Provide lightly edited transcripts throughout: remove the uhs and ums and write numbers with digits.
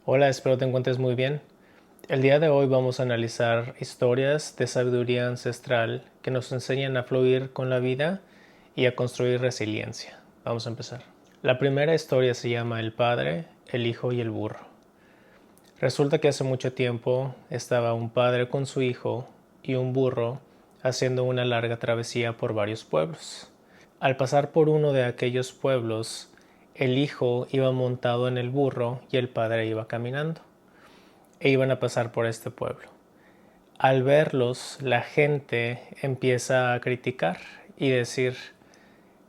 Hola, espero te encuentres muy bien. El día de hoy vamos a analizar historias de sabiduría ancestral que nos enseñan a fluir con la vida y a construir resiliencia. Vamos a empezar. La primera historia se llama El padre, el hijo y el burro. Resulta que hace mucho tiempo estaba un padre con su hijo y un burro haciendo una larga travesía por varios pueblos. Al pasar por uno de aquellos pueblos, el hijo iba montado en el burro y el padre iba caminando e iban a pasar por este pueblo. Al verlos, la gente empieza a criticar y decir,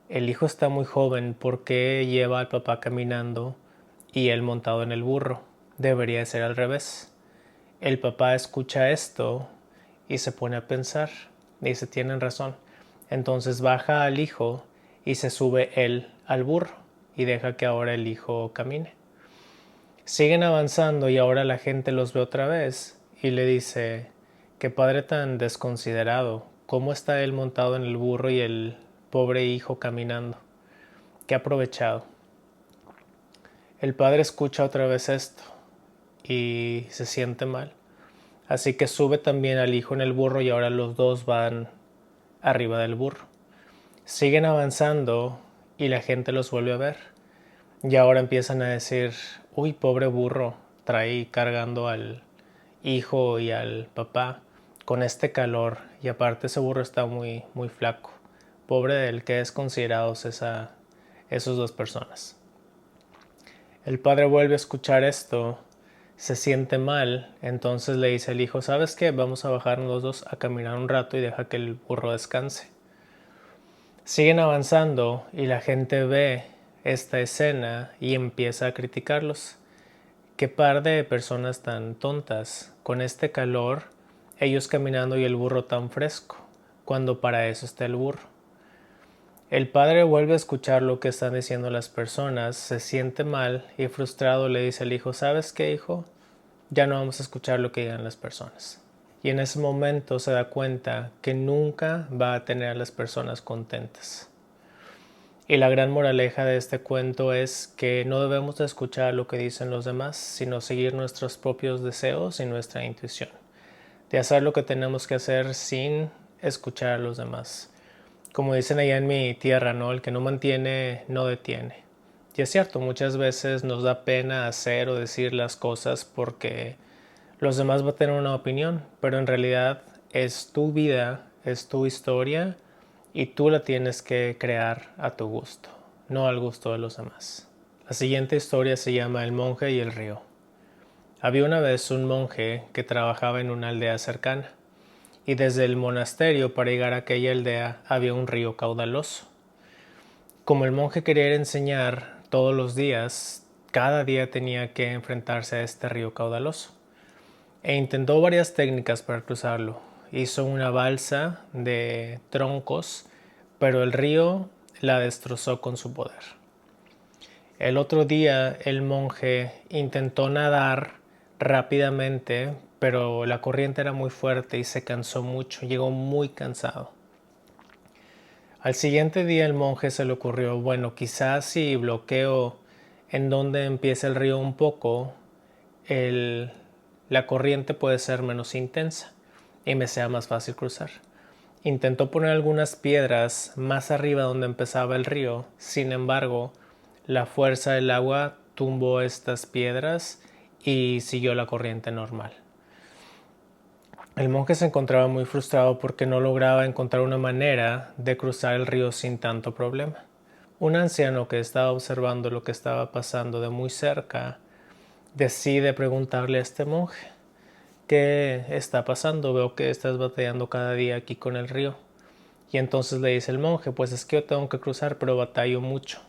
el hijo está muy joven, ¿por qué lleva al papá caminando y él montado en el burro? Debería ser al revés. El papá escucha esto y se pone a pensar. Dice, tienen razón. Entonces baja al hijo y se sube él al burro y deja que ahora el hijo camine. Siguen avanzando y ahora la gente los ve otra vez y le dice, qué padre tan desconsiderado, cómo está él montado en el burro y el pobre hijo caminando, qué aprovechado. El padre escucha otra vez esto y se siente mal, así que sube también al hijo en el burro y ahora los dos van arriba del burro. Siguen avanzando y la gente los vuelve a ver. Y ahora empiezan a decir, uy, pobre burro, trae cargando al hijo y al papá con este calor. Y aparte ese burro está muy flaco. Pobre del que es considerado esas dos personas. El padre vuelve a escuchar esto, se siente mal, entonces le dice al hijo, ¿sabes qué? Vamos a bajarnos los dos a caminar un rato y deja que el burro descanse. Siguen avanzando y la gente ve esta escena y empieza a criticarlos. Qué par de personas tan tontas, con este calor, ellos caminando y el burro tan fresco, cuando para eso está el burro. El padre vuelve a escuchar lo que están diciendo las personas, se siente mal y frustrado le dice al hijo, ¿sabes qué, hijo? Ya no vamos a escuchar lo que digan las personas. Y en ese momento se da cuenta que nunca va a tener a las personas contentas. Y la gran moraleja de este cuento es que no debemos de escuchar lo que dicen los demás, sino seguir nuestros propios deseos y nuestra intuición. De hacer lo que tenemos que hacer sin escuchar a los demás. Como dicen allá en mi tierra, ¿no? El que no mantiene, no detiene. Y es cierto, muchas veces nos da pena hacer o decir las cosas porque los demás van a tener una opinión, pero en realidad es tu vida, es tu historia y tú la tienes que crear a tu gusto, no al gusto de los demás. La siguiente historia se llama El monje y el río. Había una vez un monje que trabajaba en una aldea cercana, y desde el monasterio para llegar a aquella aldea había un río caudaloso. Como el monje quería enseñar todos los días, cada día tenía que enfrentarse a este río caudaloso. E intentó varias técnicas para cruzarlo. Hizo una balsa de troncos, pero el río la destrozó con su poder. El otro día el monje intentó nadar rápidamente, pero la corriente era muy fuerte y se cansó mucho, llegó muy cansado. Al siguiente día el monje se le ocurrió, bueno, quizás si bloqueo en donde empieza el río un poco, el, la corriente puede ser menos intensa y me sea más fácil cruzar. Intentó poner algunas piedras más arriba donde empezaba el río, sin embargo, la fuerza del agua tumbó estas piedras y siguió la corriente normal. El monje se encontraba muy frustrado porque no lograba encontrar una manera de cruzar el río sin tanto problema. Un anciano que estaba observando lo que estaba pasando de muy cerca decide preguntarle a este monje, ¿qué está pasando? Veo que estás batallando cada día aquí con el río. Y entonces le dice el monje, pues es que yo tengo que cruzar, pero batallo mucho.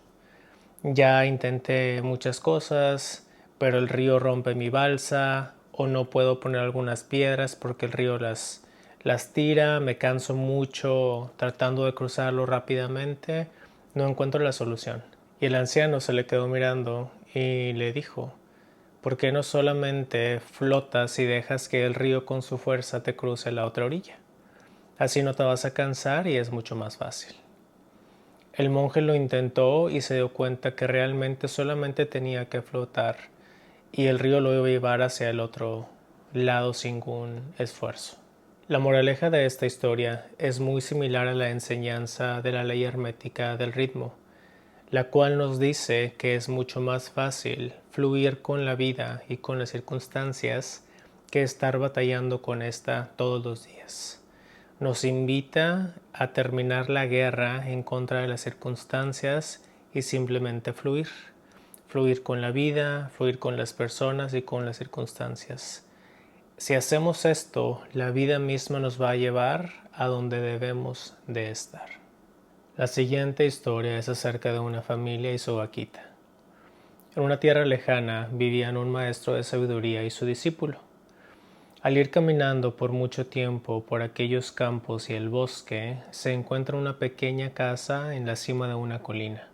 Ya intenté muchas cosas, pero el río rompe mi balsa, o no puedo poner algunas piedras porque el río las tira, me canso mucho tratando de cruzarlo rápidamente, no encuentro la solución. Y el anciano se le quedó mirando y le dijo, ¿por qué no solamente flotas y dejas que el río con su fuerza te cruce la otra orilla? Así no te vas a cansar y es mucho más fácil. El monje lo intentó y se dio cuenta que realmente solamente tenía que flotar y el río lo iba a llevar hacia el otro lado sin ningún esfuerzo. La moraleja de esta historia es muy similar a la enseñanza de la ley hermética del ritmo, la cual nos dice que es mucho más fácil fluir con la vida y con las circunstancias que estar batallando con esta todos los días. Nos invita a terminar la guerra en contra de las circunstancias y simplemente fluir. Fluir con la vida, fluir con las personas y con las circunstancias. Si hacemos esto, la vida misma nos va a llevar a donde debemos de estar. La siguiente historia es acerca de una familia y su vaquita. En una tierra lejana vivían un maestro de sabiduría y su discípulo. Al ir caminando por mucho tiempo por aquellos campos y el bosque, se encuentra una pequeña casa en la cima de una colina.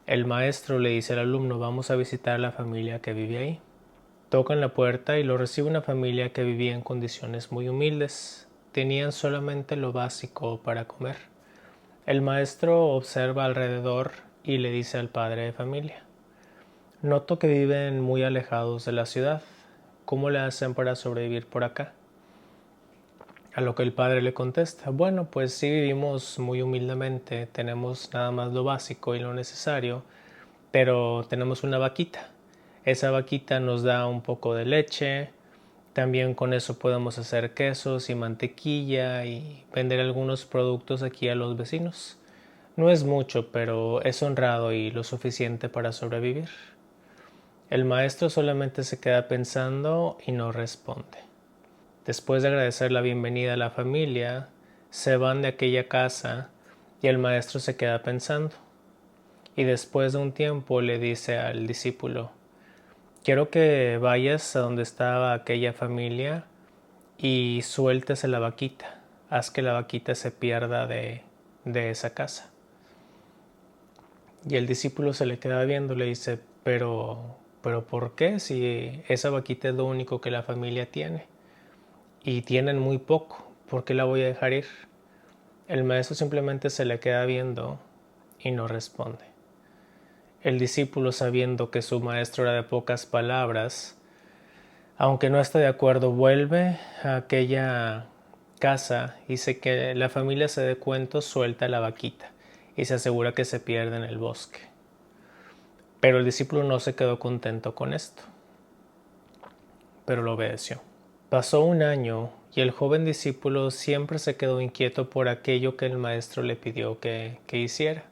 El maestro le dice al alumno: vamos a visitar a la familia que vive ahí. Tocan la puerta y lo recibe una familia que vivía en condiciones muy humildes. Tenían solamente lo básico para comer. El maestro observa alrededor y le dice al padre de familia: noto que viven muy alejados de la ciudad. ¿Cómo le hacen para sobrevivir por acá? A lo que el padre le contesta: bueno, pues sí, vivimos muy humildemente, tenemos nada más lo básico y lo necesario, pero tenemos una vaquita. Esa vaquita nos da un poco de leche, también con eso podemos hacer quesos y mantequilla y vender algunos productos aquí a los vecinos. No es mucho, pero es honrado y lo suficiente para sobrevivir. El maestro solamente se queda pensando y no responde. Después de agradecer la bienvenida a la familia, se van de aquella casa y el maestro se queda pensando. Y después de un tiempo le dice al discípulo: quiero que vayas a donde estaba aquella familia y sueltes a la vaquita. Haz que la vaquita se pierda de esa casa. Y el discípulo se le queda viendo y le dice: pero ¿por qué? Si esa vaquita es lo único que la familia tiene. Y tienen muy poco, ¿por qué la voy a dejar ir? El maestro simplemente se le queda viendo y no responde. El discípulo, sabiendo que su maestro era de pocas palabras, aunque no está de acuerdo, vuelve a aquella casa y dice que la familia se dé cuenta, suelta la vaquita y se asegura que se pierde en el bosque. Pero el discípulo no se quedó contento con esto, pero lo obedeció. Pasó un año y el joven discípulo siempre se quedó inquieto por aquello que el maestro le pidió que hiciera.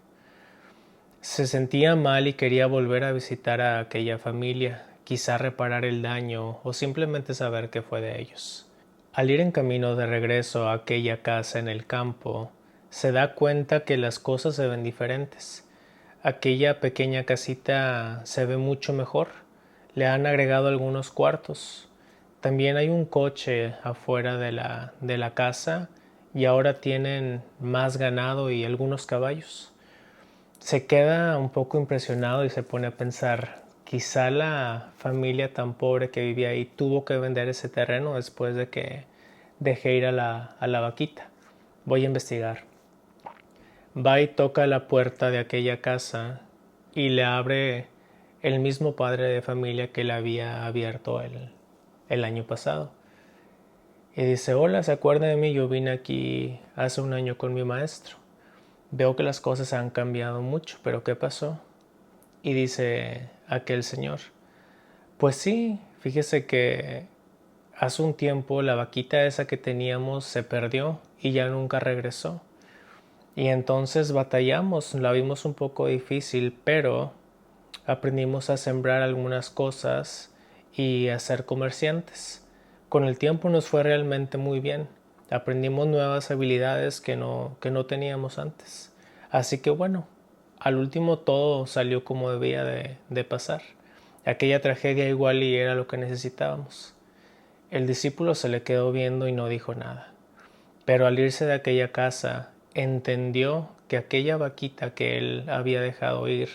Se sentía mal y quería volver a visitar a aquella familia, quizá reparar el daño o simplemente saber qué fue de ellos. Al ir en camino de regreso a aquella casa en el campo, se da cuenta que las cosas se ven diferentes. Aquella pequeña casita se ve mucho mejor. Le han agregado algunos cuartos. También hay un coche afuera de la casa y ahora tienen más ganado y algunos caballos. Se queda un poco impresionado y se pone a pensar: quizá la familia tan pobre que vivía ahí tuvo que vender ese terreno después de que dejé ir a la vaquita. Voy a investigar. Va y toca la puerta de aquella casa y le abre el mismo padre de familia que le había abierto el año pasado. Y dice: hola, ¿se acuerda de mí? Yo vine aquí hace un año con mi maestro. Veo que las cosas han cambiado mucho, pero ¿qué pasó? Y dice aquel señor: pues sí, fíjese que hace un tiempo la vaquita esa que teníamos se perdió y ya nunca regresó. Y entonces batallamos, la vimos un poco difícil, pero aprendimos a sembrar algunas cosas y a ser comerciantes. Con el tiempo nos fue realmente muy bien. Aprendimos nuevas habilidades que no teníamos antes. Así que bueno, al último todo salió como debía de pasar. Aquella tragedia igual y era lo que necesitábamos. El discípulo se le quedó viendo y no dijo nada. Pero al irse de aquella casa, entendió que aquella vaquita que él había dejado ir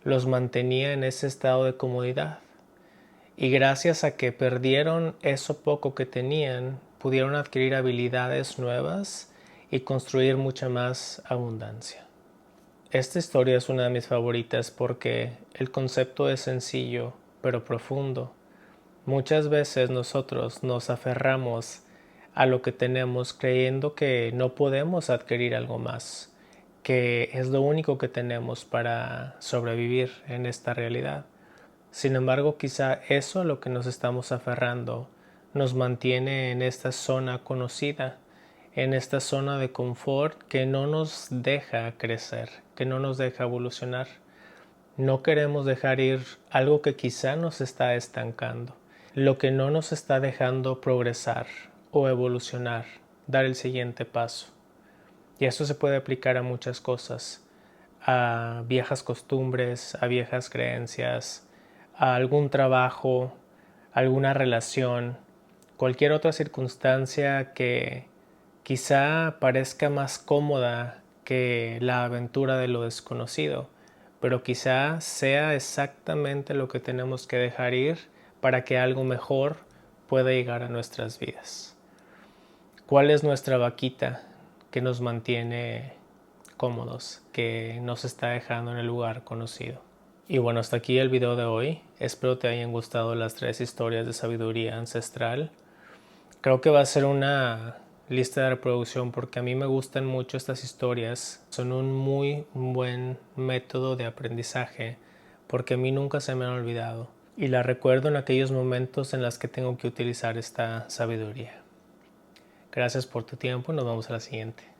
los mantenía en ese estado de comodidad. Y gracias a que perdieron eso poco que tenían, pudieron adquirir habilidades nuevas y construir mucha más abundancia. Esta historia es una de mis favoritas porque el concepto es sencillo, pero profundo. Muchas veces nosotros nos aferramos a lo que tenemos creyendo que no podemos adquirir algo más, que es lo único que tenemos para sobrevivir en esta realidad. Sin embargo, quizá eso a lo que nos estamos aferrando nos mantiene en esta zona conocida, en esta zona de confort que no nos deja crecer, que no nos deja evolucionar. No queremos dejar ir algo que quizá nos está estancando, lo que no nos está dejando progresar o evolucionar, dar el siguiente paso. Y eso se puede aplicar a muchas cosas, a viejas costumbres, a viejas creencias, a algún trabajo, alguna relación, cualquier otra circunstancia que quizá parezca más cómoda que la aventura de lo desconocido, pero quizá sea exactamente lo que tenemos que dejar ir para que algo mejor pueda llegar a nuestras vidas. ¿Cuál es nuestra vaquita que nos mantiene cómodos, que nos está dejando en el lugar conocido? Y bueno, hasta aquí el video de hoy. Espero te hayan gustado las 3 historias de sabiduría ancestral. Creo que va a ser una lista de reproducción porque a mí me gustan mucho estas historias. Son un muy buen método de aprendizaje porque a mí nunca se me han olvidado. Y la recuerdo en aquellos momentos en los que tengo que utilizar esta sabiduría. Gracias por tu tiempo. Nos vemos a la siguiente.